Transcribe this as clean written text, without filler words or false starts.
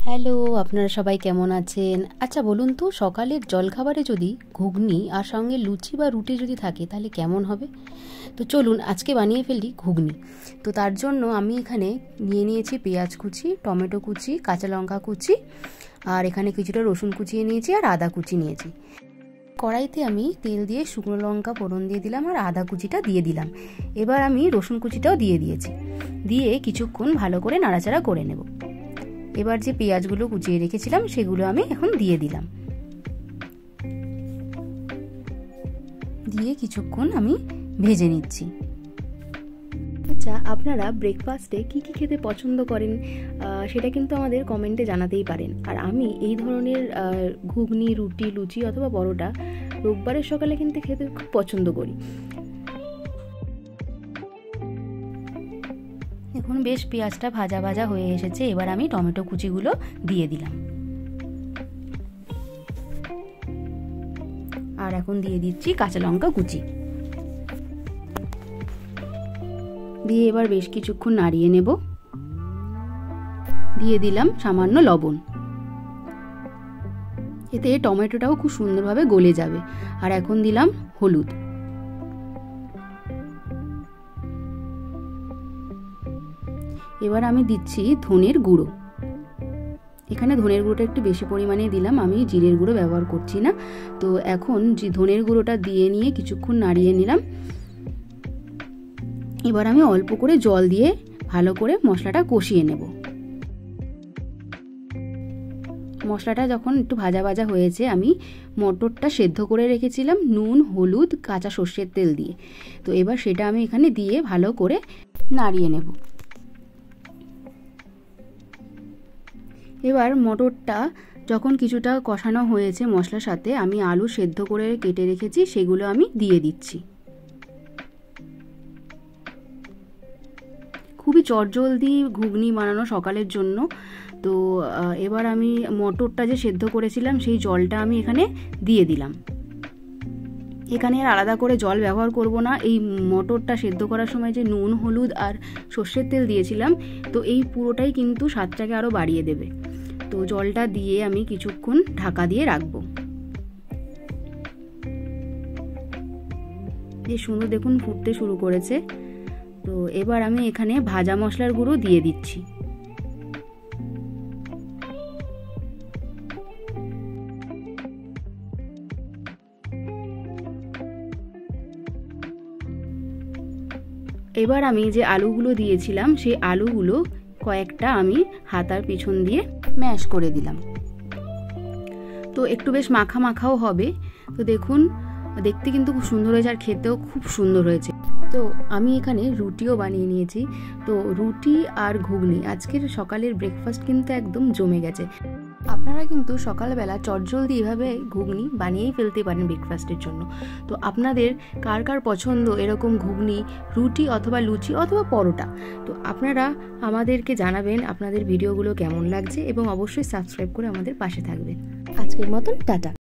Hello, আপনারা সবাই কেমন আছেন? আচ্ছা বলুন তো, সকালের জলখাবারে যদি ঘুগনি আর সঙ্গে লুচি বা রুটি যদি থাকে তাহলে কেমন হবে? তো চলুন আজকে বানিয়ে ফেলি ঘুগনি। তো তার জন্য আমি এখানে নিয়ে নিয়েছি পেঁয়াজ কুচি, টমেটো কুচি, কাঁচা লঙ্কা কুচি, আর এখানে কিছুটা রসুন কুচিয়ে নিয়েছি আর আদা কুচি নিয়েছি। কড়াইতে আমি তেল দিয়ে শুকনো লঙ্কা ফোড়ন দিয়ে দিলাম আর আদা কুচিটা দিয়ে দিলাম। এবার আমি রসুন কুচিটাও দিয়ে দিয়েছি, দিয়ে কিছুক্ষণ ভালো করে নাড়াচাড়া করে নেব। এবার যে পেঁয়াজগুলো কুচিয়ে রেখেছিলাম সেগুলো আমি এখন দিয়ে দিলাম, দিয়ে কিছুক্ষণ আমি ভেজে নিচ্ছি। আচ্ছা, আপনারা ব্রেকফাস্টে কি কি খেতে পছন্দ করেন সেটা কিন্তু আমাদের কমেন্টে জানাতেই পারেন। আর আমি এই ধরনের ঘুগনি, রুটি, লুচি অথবা পরোটা রোববারের সকালে কিন্তু খেতে খুব পছন্দ করি। এখন বেশ পেঁয়াজটা ভাজা ভাজা হয়ে এসেছে, এবার আমি টমেটো কুচিগুলো দিয়ে দিলাম, আর এখন দিয়ে দিচ্ছি কাঁচা লঙ্কা কুচি, দিয়ে এবার বেশ কিছুক্ষণ নাড়িয়ে নেব। দিয়ে দিলাম সামান্য লবণ, এতে টমেটোটাও খুব সুন্দরভাবে গলে যাবে। আর এখন দিলাম হলুদ, এবার আমি দিচ্ছি ধনের গুঁড়ো। এখানে ধনের গুঁড়োটা একটু বেশি পরিমাণে দিলাম, আমি জিরের গুঁড়ো ব্যবহার করছি না। তো এখন যে ধনের গুঁড়োটা দিয়ে নিয়ে কিছুক্ষণ নাড়িয়ে নিলাম। এবার আমি অল্প করে জল দিয়ে ভালো করে মশলাটা কষিয়ে নেব। মশলাটা যখন একটু ভাজা ভাজা হয়েছে, আমি মটরটা সেদ্ধ করে রেখেছিলাম নুন, হলুদ, কাঁচা সর্ষের তেল দিয়ে। তো এবার সেটা আমি এখানে দিয়ে ভালো করে নাড়িয়ে নেব। এবার মটরটা যখন কিছুটা কষানো হয়েছে মশলার সাথে, আমি আলু সেদ্ধ করে কেটে রেখেছি সেগুলো আমি দিয়ে দিচ্ছি। খুবই চটজলদি ঘুগনি বানানো সকালের জন্য। তো এবার আমি মটরটা যে সেদ্ধ করেছিলাম সেই জলটা আমি এখানে দিয়ে দিলাম। এখানে আর আলাদা করে জল ব্যবহার করব না। এই মটরটা সেদ্ধ করার সময় যে নুন, হলুদ আর সর্ষের তেল দিয়েছিলাম, তো এই পুরোটাই কিন্তু স্বাদটাকে আরও বাড়িয়ে দেবে। তো জলটা দিয়ে আমি কিছুক্ষণ ঢাকা দিয়ে রাখবো। বেশ সুন্দর দেখুন ফুটতে শুরু করেছে। তো এবার আমি এখানে ভাজা মশলার গুঁড়ো দিয়ে দিচ্ছি। এবার আমি যে আলুগুলো দিয়েছিলাম সেই আলুগুলো কয়েকটা আমি হাতার পিছন দিয়ে ম্যাশ করে দিলাম। তো একটু বেশ মাখা মাখাও হবে। তো দেখুন দেখতে কিন্তু খুব সুন্দর হয়েছে আর খেতেও খুব সুন্দর হয়েছে। তো আমি এখানে রুটিও বানিয়ে নিয়েছি। তো রুটি আর ঘুগনি আজকের সকালের ব্রেকফাস্ট কিন্তু একদম জমে গেছে। আপনারা কিন্তু সকালবেলা চটজলদি এভাবে ঘুগনি বানিয়েই ফেলতে পারেন ব্রেকফাস্টের জন্য। তো আপনাদের কার কার পছন্দ এরকম ঘুগনি, রুটি অথবা লুচি অথবা পরোটা? তো আপনারা আমাদেরকে জানাবেন আপনাদের ভিডিওগুলো কেমন লাগছে এবং অবশ্যই সাবস্ক্রাইব করে আমাদের পাশে থাকবেন। আজকের মতন টাটা।